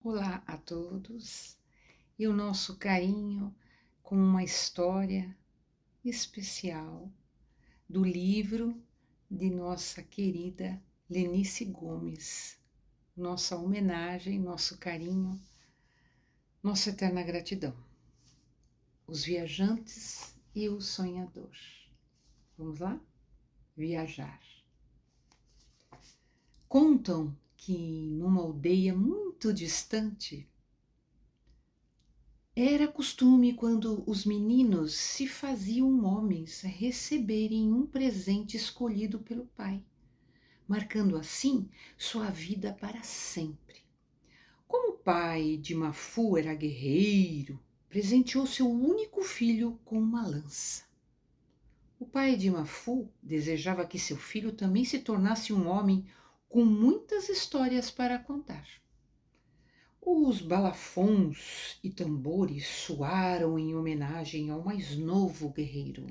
Olá a todos e o nosso carinho com uma história especial do livro de nossa querida Lenice Gomes. Nossa homenagem, nosso carinho, nossa eterna gratidão. Os Viajantes e o Sonhador. Vamos lá? Viajar. Contam que numa aldeia muito distante, era costume, quando os meninos se faziam homens, receberem um presente escolhido pelo pai, marcando assim sua vida para sempre. Como o pai de Mafu era guerreiro, presenteou seu único filho com uma lança. O pai de Mafu desejava que seu filho também se tornasse um homem com muitas histórias para contar. Os balafons e tambores soaram em homenagem ao mais novo guerreiro.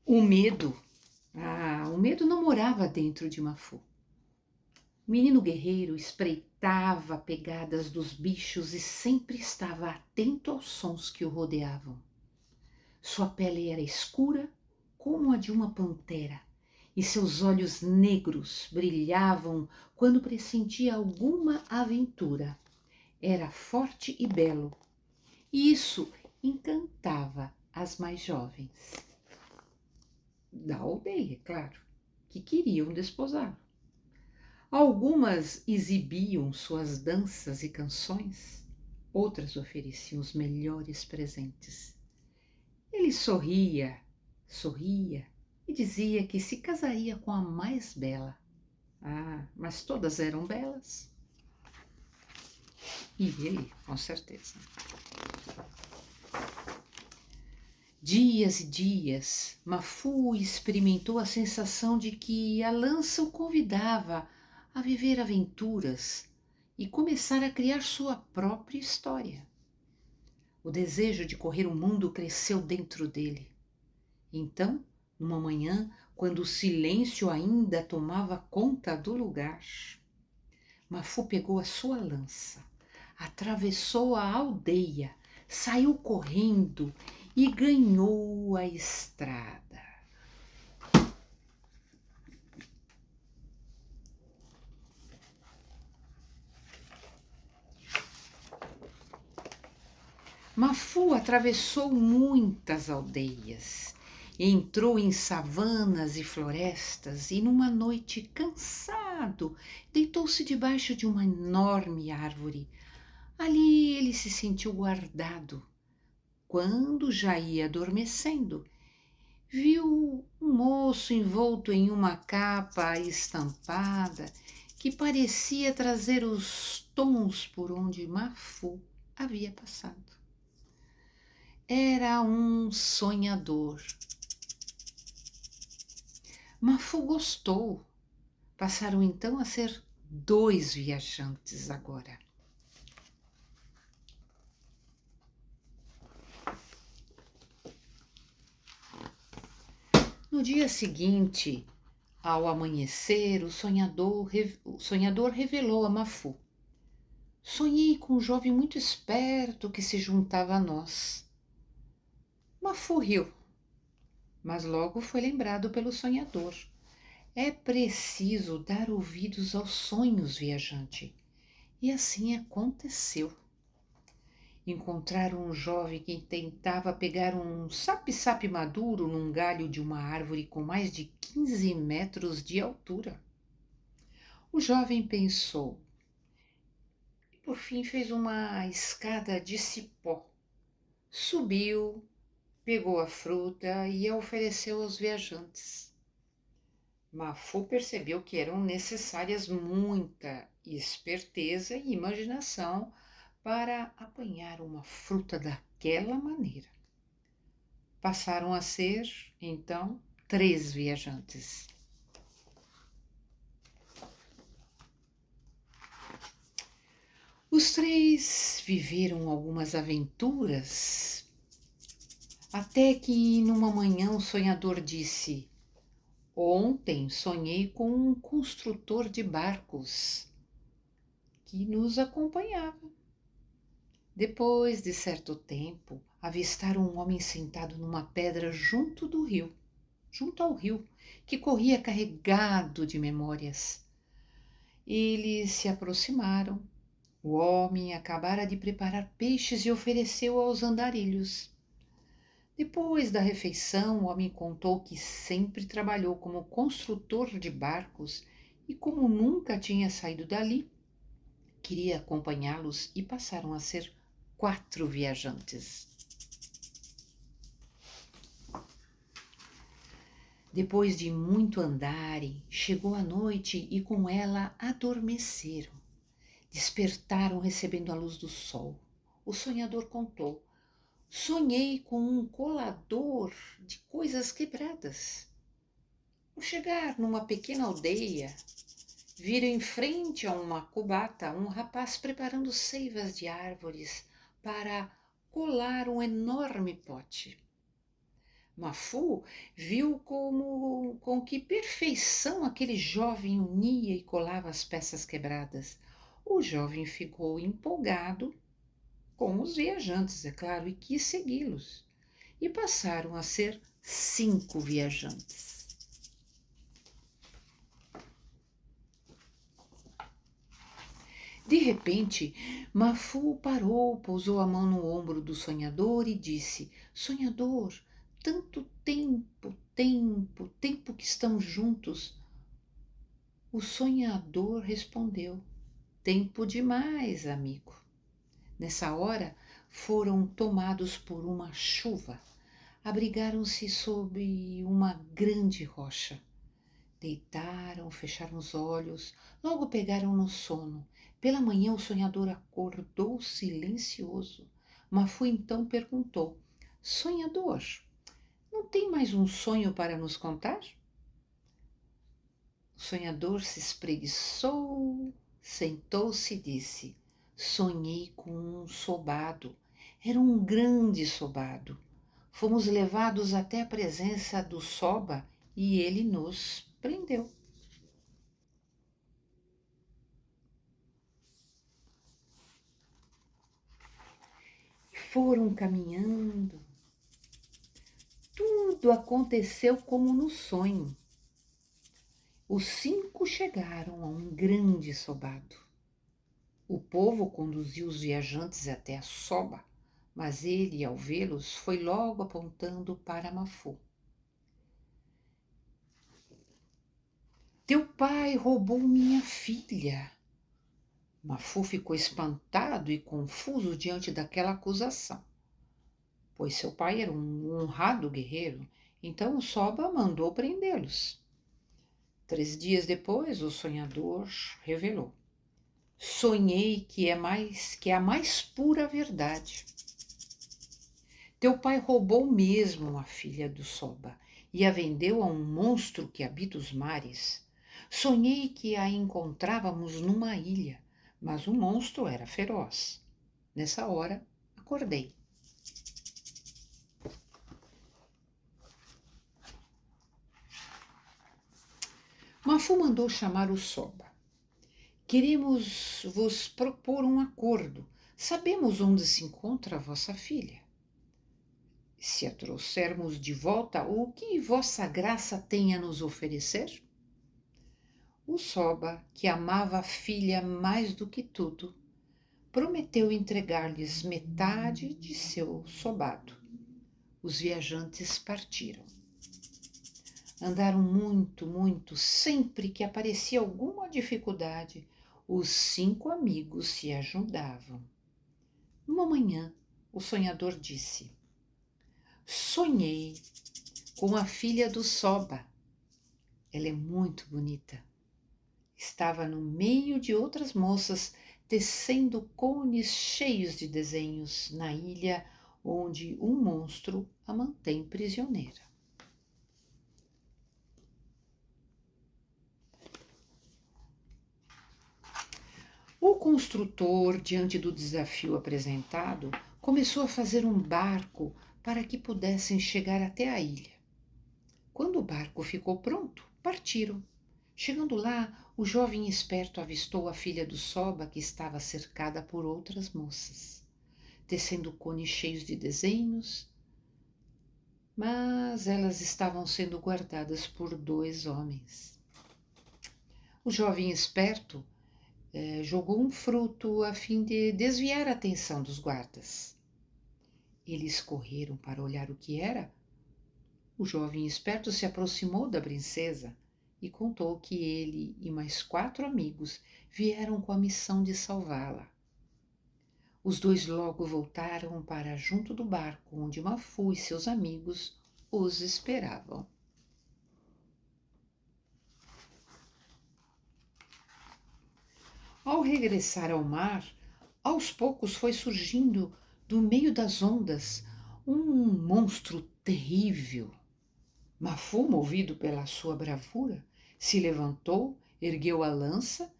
O medo, o medo não morava dentro de Mafu. O menino guerreiro espreitava pegadas dos bichos e sempre estava atento aos sons que o rodeavam. Sua pele era escura como a de uma pantera e seus olhos negros brilhavam quando pressentia alguma aventura. Era forte e belo, e isso encantava as mais jovens da aldeia, claro, que queriam desposá-lo. Algumas exibiam suas danças e canções, outras ofereciam os melhores presentes. Ele sorria e dizia que se casaria com a mais bela. Mas todas eram belas. E ele, com certeza. Dias e dias, Mafu experimentou a sensação de que a lança o convidava a viver aventuras e começar a criar sua própria história. O desejo de correr o mundo cresceu dentro dele. Então, numa manhã, quando o silêncio ainda tomava conta do lugar, Mafu pegou a sua lança, atravessou a aldeia, saiu correndo e ganhou a estrada. Mafu atravessou muitas aldeias, entrou em savanas e florestas e numa noite cansado deitou-se debaixo de uma enorme árvore. Ali ele se sentiu guardado. Quando já ia adormecendo, viu um moço envolto em uma capa estampada que parecia trazer os tons por onde Mafu havia passado. Era um sonhador. Mafu gostou. Passaram então a ser 2 viajantes agora. No dia seguinte, ao amanhecer, o sonhador revelou a Mafu: sonhei com um jovem muito esperto que se juntava a nós. Mafu riu, mas logo foi lembrado pelo sonhador. É preciso dar ouvidos aos sonhos, viajante. E assim aconteceu. Encontraram um jovem que tentava pegar um sape-sape maduro num galho de uma árvore com mais de 15 metros de altura. O jovem pensou e por fim fez uma escada de cipó. Subiu, pegou a fruta e a ofereceu aos viajantes. Mafu percebeu que eram necessárias muita esperteza e imaginação para apanhar uma fruta daquela maneira. Passaram a ser, então, 3 viajantes. Os 3 viveram algumas aventuras, até que numa manhã o sonhador disse: Ontem sonhei com um construtor de barcos que nos acompanhava. Depois de certo tempo, avistaram um homem sentado numa pedra junto ao rio, que corria carregado de memórias. Eles se aproximaram. O homem acabara de preparar peixes e ofereceu aos andarilhos. Depois da refeição, o homem contou que sempre trabalhou como construtor de barcos e, como nunca tinha saído dali, queria acompanhá-los e passaram a ser 4 viajantes. Depois de muito andarem, chegou a noite e com ela adormeceram. Despertaram recebendo a luz do sol. O sonhador contou: sonhei com um colador de coisas quebradas. Ao chegar numa pequena aldeia, viram em frente a uma cubata um rapaz preparando seivas de árvores para colar um enorme pote. Mafu viu com que perfeição aquele jovem unia e colava as peças quebradas. O jovem ficou empolgado com os viajantes, é claro, e quis segui-los. E passaram a ser 5 viajantes. De repente, Mafu parou, pousou a mão no ombro do sonhador e disse: sonhador, tanto tempo que estamos juntos. O sonhador respondeu: tempo demais, amigo. Nessa hora, foram tomados por uma chuva. Abrigaram-se sob uma grande rocha. Deitaram, fecharam os olhos, logo pegaram no sono. Pela manhã o sonhador acordou silencioso. Mafu então perguntou: sonhador, não tem mais um sonho para nos contar? O sonhador se espreguiçou, sentou-se e disse: sonhei com um sobado. Era um grande sobado. Fomos levados até a presença do soba e ele nos prendeu. Foram caminhando. Tudo aconteceu como no sonho. Os 5 chegaram a um grande sobado. O povo conduziu os viajantes até a soba, mas ele, ao vê-los, foi logo apontando para Mafu. Teu pai roubou minha filha. Mafu ficou espantado e confuso diante daquela acusação, pois seu pai era um honrado guerreiro, então o Soba mandou prendê-los. 3 dias depois, o sonhador revelou: sonhei que é a mais pura verdade. Teu pai roubou mesmo a filha do Soba e a vendeu a um monstro que habita os mares. Sonhei que a encontrávamos numa ilha, mas o monstro era feroz. Nessa hora, acordei. Mafu mandou chamar o Soba. Queremos vos propor um acordo. Sabemos onde se encontra a vossa filha. Se a trouxermos de volta, o que vossa graça tem a nos oferecer? O Soba, que amava a filha mais do que tudo, prometeu entregar-lhes metade de seu sobado. Os viajantes partiram. Andaram muito, sempre que aparecia alguma dificuldade, os 5 amigos se ajudavam. Uma manhã, o sonhador disse: sonhei com a filha do Soba. Ela é muito bonita. Estava no meio de outras moças tecendo cones cheios de desenhos na ilha onde um monstro a mantém prisioneira. O construtor, diante do desafio apresentado, começou a fazer um barco para que pudessem chegar até a ilha. Quando o barco ficou pronto, Partiram. Chegando lá, o jovem esperto avistou a filha do Soba, que estava cercada por outras moças, tecendo cones cheios de desenhos, mas elas estavam sendo guardadas por 2 homens. O jovem esperto jogou um fruto a fim de desviar a atenção dos guardas. Eles correram para olhar o que era. O jovem esperto se aproximou da princesa e contou que ele e mais 4 amigos vieram com a missão de salvá-la. Os 2 logo voltaram para junto do barco onde Mafu e seus amigos os esperavam. Ao regressar ao mar, aos poucos foi surgindo do meio das ondas um monstro terrível. Mafu, movido pela sua bravura, se levantou, ergueu a lança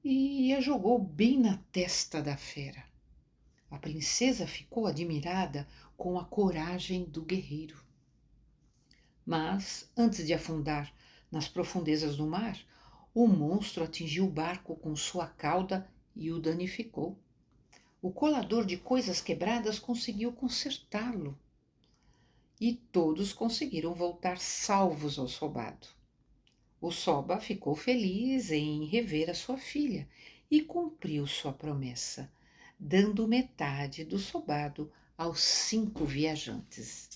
e a jogou bem na testa da fera. A princesa ficou admirada com a coragem do guerreiro. Mas, antes de afundar nas profundezas do mar, o monstro atingiu o barco com sua cauda e o danificou. O colador de coisas quebradas conseguiu consertá-lo e todos conseguiram voltar salvos ao sobrado. O Soba ficou feliz em rever a sua filha e cumpriu sua promessa, dando metade do sobado aos 5 viajantes.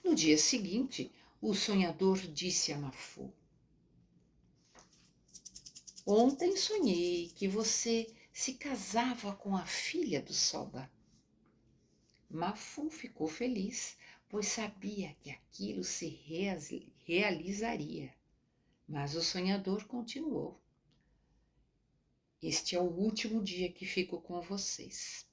No dia seguinte, o sonhador disse a Mafu: Ontem sonhei que você se casava com a filha do Soba. Mafu ficou feliz, pois sabia que aquilo se realizaria. Mas o sonhador continuou: Este é o último dia que fico com vocês.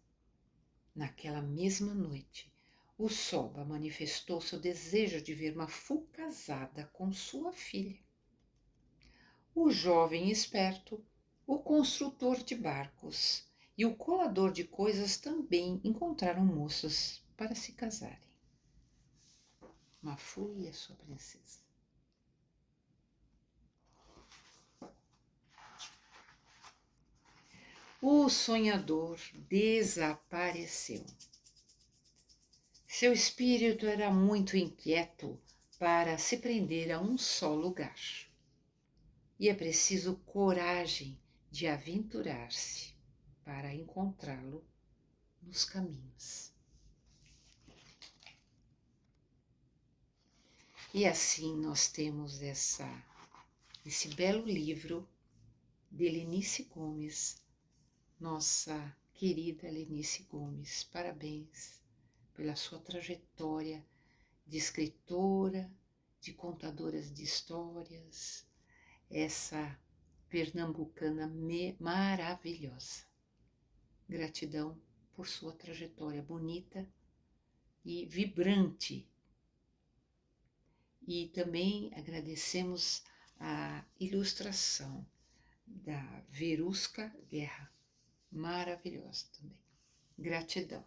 Naquela mesma noite, o Soba manifestou seu desejo de ver Mafu casada com sua filha. O jovem esperto, o construtor de barcos e o colador de coisas também encontraram moças para se casarem. Mafu e a sua princesa. O sonhador desapareceu. Seu espírito era muito inquieto para se prender a um só lugar. E é preciso coragem de aventurar-se para encontrá-lo nos caminhos. E assim nós temos esse belo livro de Lenice Gomes, nossa querida Lenice Gomes. Parabéns pela sua trajetória de escritora, de contadora de histórias, essa pernambucana maravilhosa. Gratidão por sua trajetória bonita e vibrante. E também agradecemos a ilustração da Verusca Guerra, maravilhosa também. Gratidão.